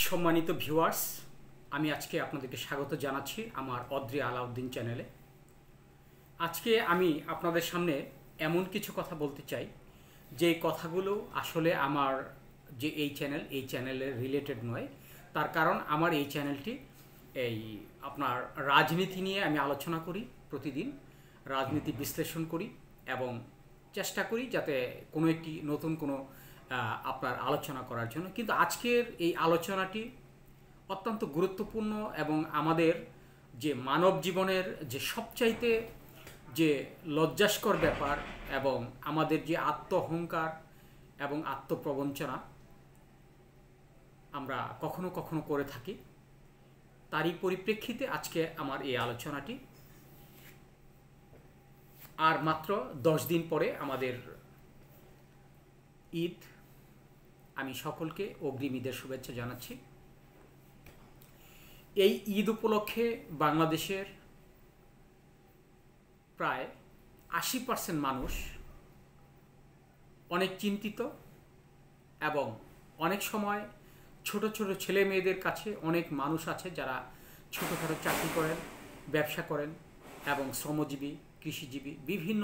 সম্মানিত ভিউয়ার্স, আমি আজকে আপনাদেরকে স্বাগত জানাচ্ছি আমার অদ্রি আলাউদ্দিন চ্যানেলে। আজকে আমি আপনাদের সামনে এমন কিছু কথা বলতে চাই যে কথাগুলো আসলে আমার যে এই চ্যানেলের রিলেটেড নয়। তার কারণ আমার এই চ্যানেলটি আপনার রাজনীতি নিয়ে আমি আলোচনা করি, প্রতিদিন রাজনীতি বিশ্লেষণ করি এবং চেষ্টা করি যাতে কোনো একটি নতুন কোনো আপনার আলোচনা করার জন্য। কিন্তু আজকের এই আলোচনাটি অত্যন্ত গুরুত্বপূর্ণ এবং আমাদের যে মানব জীবনের যে সবচাইতে যে লজ্জাস্কর ব্যাপার এবং আমাদের যে আত্মঅহংকার এবং আত্মপ্রবঞ্চনা আমরা কখনো কখনো করে থাকি, তারই পরিপ্রেক্ষিতে আজকে আমার এই আলোচনাটি। আর মাত্র 10 দিন পরে আমাদের ঈদ। আমি সকলকে অগ্রিম ঈদের শুভেচ্ছা জানাচ্ছি। এই ঈদ উপলক্ষে বাংলাদেশের প্রায় 80% মানুষ অনেক চিন্তিত এবং অনেক সময় ছোট ছোট ছেলে মেয়েদের কাছে অনেক মানুষ আছে যারা ছোটোখাটো চাকরি করেন, ব্যবসা করেন এবং শ্রমজীবী, কৃষিজীবী বিভিন্ন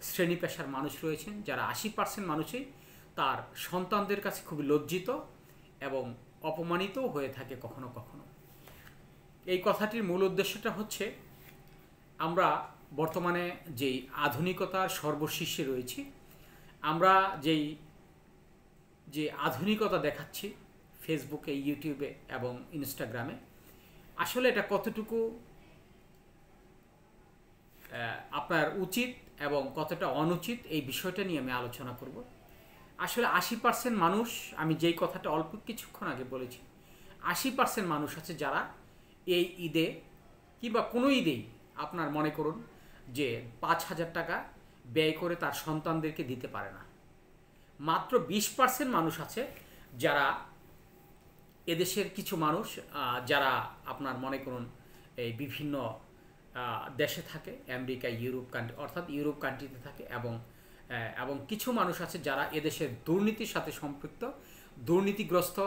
শ্রেণী পেশার মানুষ রয়েছেন, যারা 80% মানুষই তার সন্তানদের কাছে খুবই লজ্জিত এবং অপমানিতও হয়ে থাকে কখনো কখনো। এই কথাটির মূল উদ্দেশ্যটা হচ্ছে, আমরা বর্তমানে যেই আধুনিকতার সর্বশীর্ষে রয়েছি, আমরা যে আধুনিকতা দেখাচ্ছি ফেসবুকে, ইউটিউবে এবং ইনস্টাগ্রামে, আসলে এটা কতটুকু আপনার উচিত এবং কতটা অনুচিত, এই বিষয়টা নিয়ে আমি আলোচনা করব। আসলে 80% মানুষ, আমি যেই কথাটা অল্প কিছুক্ষণ আগে বলেছি, 80% মানুষ আছে যারা এই ঈদে কিংবা কোনো ঈদেই আপনার মনে করুন যে 5,000 টাকা ব্যয় করে তার সন্তানদেরকে দিতে পারে না। মাত্র 20% মানুষ আছে যারা এদেশের কিছু মানুষ যারা আপনার মনে করুন এই বিভিন্ন দেশে থাকে, আমেরিকা, ইউরোপ কান্ট্রি, অর্থাৎ ইউরোপ কান্ট্রিতে থাকে এবং কিছু মানুষ আছে যারা এদেশের দুর্নীতির সাথে সম্পৃক্ত, দুর্নীতিগ্রস্ত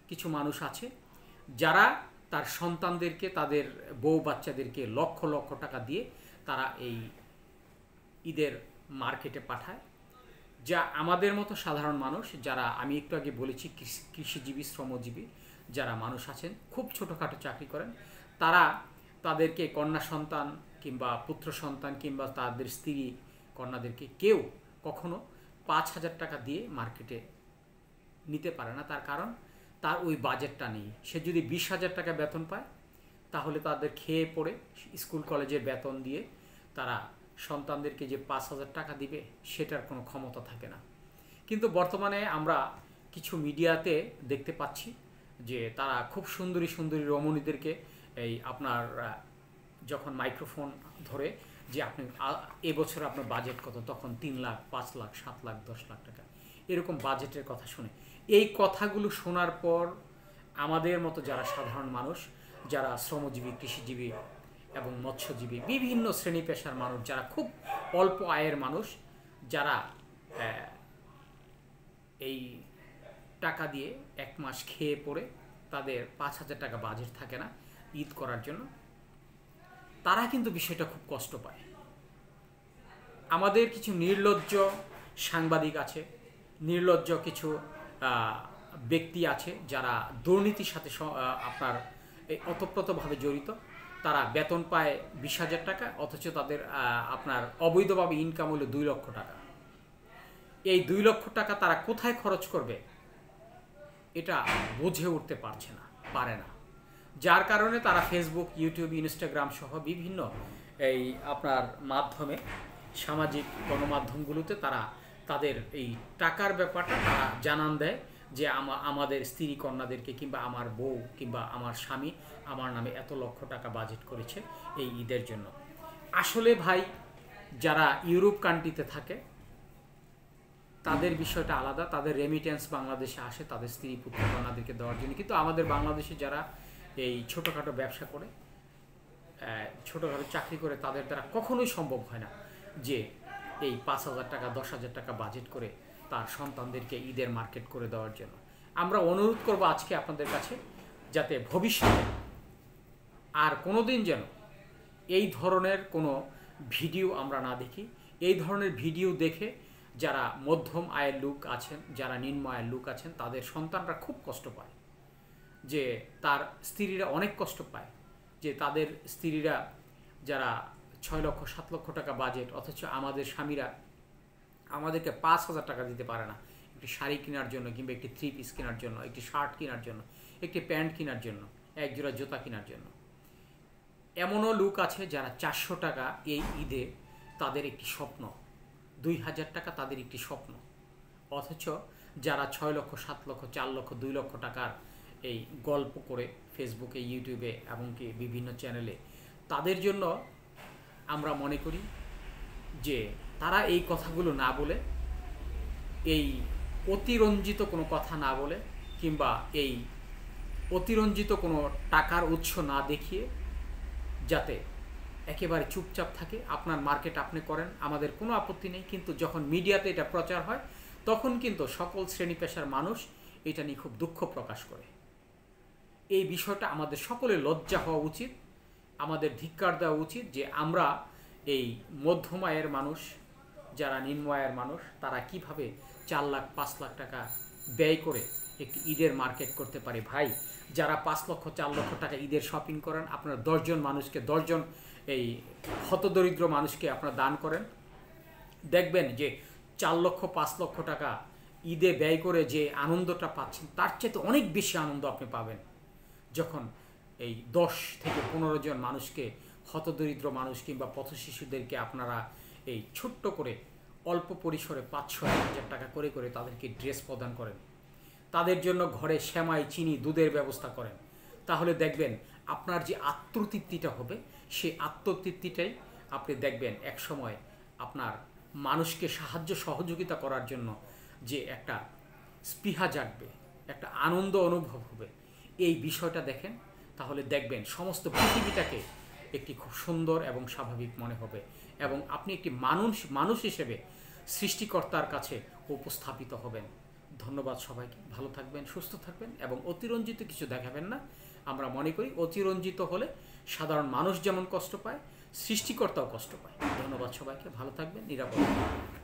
কিছু মানুষ আছে যারা তার সন্তানদেরকে, তাদের বউ বাচ্চাদেরকে লক্ষ লক্ষ টাকা দিয়ে তারা এই ঈদের মার্কেটে পাঠায়, যা আমাদের মতো সাধারণ মানুষ যারা, আমি একটু আগে বলেছি কৃষিজীবী, শ্রমজীবী যারা মানুষ আছেন, খুব ছোটোখাটো চাকরি করেন, তারা তাদেরকে কন্যা সন্তান কিংবা পুত্র সন্তান কিংবা তাদের স্ত্রী কন্যাদেরকে কেউ কখনো 5,000 টাকা দিয়ে মার্কেটে নিতে পারে না। তার কারণ তার ওই বাজেটটা নেই। সে যদি 20,000 টাকা বেতন পায় তাহলে তাদের খেয়ে পড়ে স্কুল কলেজের বেতন দিয়ে তারা সন্তানদেরকে যে 5,000 টাকা দিবে সেটার কোনো ক্ষমতা থাকে না। কিন্তু বর্তমানে আমরা কিছু মিডিয়াতে দেখতে পাচ্ছি যে তারা খুব সুন্দরী সুন্দরী রমণীদেরকে এই আপনার যখন মাইক্রোফোন ধরে যে আপনি এবছর আপনার বাজেট কত, তখন 3 লাখ, 5 লাখ, 7 লাখ, 10 লাখ টাকা এরকম বাজেটের কথা শুনে, এই কথাগুলো শোনার পর আমাদের মতো যারা সাধারণ মানুষ, যারা শ্রমজীবী, কৃষিজীবী এবং মৎস্যজীবী, বিভিন্ন শ্রেণী পেশার মানুষ, যারা খুব অল্প আয়ের মানুষ, যারা এই টাকা দিয়ে এক মাস খেয়ে পড়ে, তাদের 5,000 টাকা বাজেট থাকে না ঈদ করার জন্য, তারা কিন্তু বিষয়টা খুব কষ্ট পায়। আমাদের কিছু নির্লজ্জ সাংবাদিক আছে, নির্লজ্জ কিছু ব্যক্তি আছে যারা দুর্নীতির সাথে আপনার ওতপ্রোতভাবে জড়িত। তারা বেতন পায় 20,000 টাকা, অথচ তাদের আপনার অবৈধভাবে ইনকাম হলো 2 লক্ষ টাকা। এই 2 লক্ষ টাকা তারা কোথায় খরচ করবে এটা বুঝে উঠতে পারে না। যার কারণে তারা ফেসবুক, ইউটিউব, ইনস্টাগ্রাম সহ বিভিন্ন এই আপনার মাধ্যমে, সামাজিক গণমাধ্যমগুলোতে তারা তাদের এই টাকার ব্যাপারটা তারা জানান দেয় যে আমাদের স্ত্রী কন্যাদেরকে কিংবা আমার বউ কিংবা আমার স্বামী আমার নামে এত লক্ষ টাকা বাজেট করেছে এই ঈদের জন্য। আসলে ভাই, যারা ইউরোপ কান্ট্রিতে থাকে তাদের বিষয়টা আলাদা, তাদের রেমিটেন্স বাংলাদেশে আসে তাদের স্ত্রী পুত্র কন্যাদেরকে দেওয়ার জন্য। কিন্তু আমাদের বাংলাদেশে যারা এই ছোটোখাটো ব্যবসা করে, ছোটোখাটো চাকরি করে, তাদের দ্বারা কখনোই সম্ভব হয় না যে এই 5,000 টাকা, 10,000 টাকা বাজেট করে তার সন্তানদেরকে ঈদের মার্কেট করে দেওয়ার জন্য। আমরা অনুরোধ করব আজকে আপনাদের কাছে, যাতে ভবিষ্যতে আর কোনো দিন যেন এই ধরনের কোনো ভিডিও আমরা না দেখি। এই ধরনের ভিডিও দেখে যারা মধ্যম আয়ের লোক আছেন, যারা নিম্ন আয়ের লোক আছেন, তাদের সন্তানরা খুব কষ্ট পায়, যে তার স্ত্রীরা অনেক কষ্ট পায়, যে তাদের স্ত্রীরা যারা 6 লক্ষ 7 লক্ষ টাকা বাজেট, অথচ আমাদের স্বামীরা আমাদেরকে 5,000 টাকা দিতে পারে না একটি শাড়ি কেনার জন্য, কিংবা একটি 3 পিস কেনার জন্য, একটি শার্ট কেনার জন্য, একটি প্যান্ট কেনার জন্য, এক জোড়া জুতা কেনার জন্য। এমনও লোক আছে যারা 400 টাকা এই ঈদে তাদের একটি স্বপ্ন, 2,000 টাকা তাদের একটি স্বপ্ন, অথচ যারা 6 লক্ষ 7 লক্ষ 4 লক্ষ 2 লক্ষ টাকার এই গল্প করে ফেসবুকে, ইউটিউবে এমনকি বিভিন্ন চ্যানেলে, তাদের জন্য আমরা মনে করি যে তারা এই কথাগুলো না বলে, এই অতিরঞ্জিত কোনো কথা না বলে, কিংবা এই অতিরঞ্জিত কোনো টাকার উৎস না দেখিয়ে যাতে একেবারে চুপচাপ থাকে। আপনার মার্কেট আপনি করেন, আমাদের কোনো আপত্তি নেই, কিন্তু যখন মিডিয়াতে এটা প্রচার হয় তখন কিন্তু সকল শ্রেণী পেশার মানুষ এটা নিয়ে খুব দুঃখ প্রকাশ করে। এই বিষয়টা আমাদের সকলের লজ্জা হওয়া উচিত, আমাদের ধিক্কার দেওয়া উচিত যে আমরা এই মধ্যম আয়ের মানুষ, যারা নিম্ন আয়ের মানুষ, তারা কিভাবে 4 লাখ 5 লাখ টাকা ব্যয় করে একটি ঈদের মার্কেট করতে পারে। ভাই, যারা 5 লক্ষ 4 লক্ষ টাকা ঈদের শপিং করেন, আপনারা 10 জন মানুষকে, 10 জন এই হতদরিদ্র মানুষকে আপনারা দান করেন, দেখবেন যে 4 লক্ষ 5 লক্ষ টাকা ঈদে ব্যয় করে যে আনন্দটা পাচ্ছেন, তার চেয়ে অনেক বেশি আনন্দ আপনি পাবেন যখন এই 10 থেকে 15 জন মানুষকে, হতদরিদ্র মানুষ কিংবা পথ শিশুদেরকে আপনারা এই ছোট্ট করে অল্প পরিসরে 500-1,000 টাকা করে করে তাদেরকে ড্রেস প্রদান করেন, তাদের জন্য ঘরে সেমাই, চিনি, দুধের ব্যবস্থা করেন। তাহলে দেখবেন আপনার যে আত্মতৃপ্তিটা হবে, সেই আত্মতৃপ্তিটাই আপনি দেখবেন এক সময় আপনার মানুষকে সাহায্য সহযোগিতা করার জন্য যে একটা স্পৃহা জাগবে, একটা আনন্দ অনুভব হবে। এই বিষয়টা দেখেন, তাহলে দেখবেন সমস্ত পৃথিবীটাকে একটি খুব সুন্দর এবং স্বাভাবিক মনে হবে, এবং আপনি একটি মানুষ হিসেবে সৃষ্টিকর্তার কাছে উপস্থাপিত হবেন। ধন্যবাদ সবাইকে, ভালো থাকবেন, সুস্থ থাকবেন, এবং অতিরঞ্জিত কিছু দেখাবেন না। আমরা মনে করি অতিরঞ্জিত হলে সাধারণ মানুষ যেমন কষ্ট পায়, সৃষ্টিকর্তাও কষ্ট পায়। ধন্যবাদ সবাইকে, ভালো থাকবেন, নিরাপদ থাকবেন।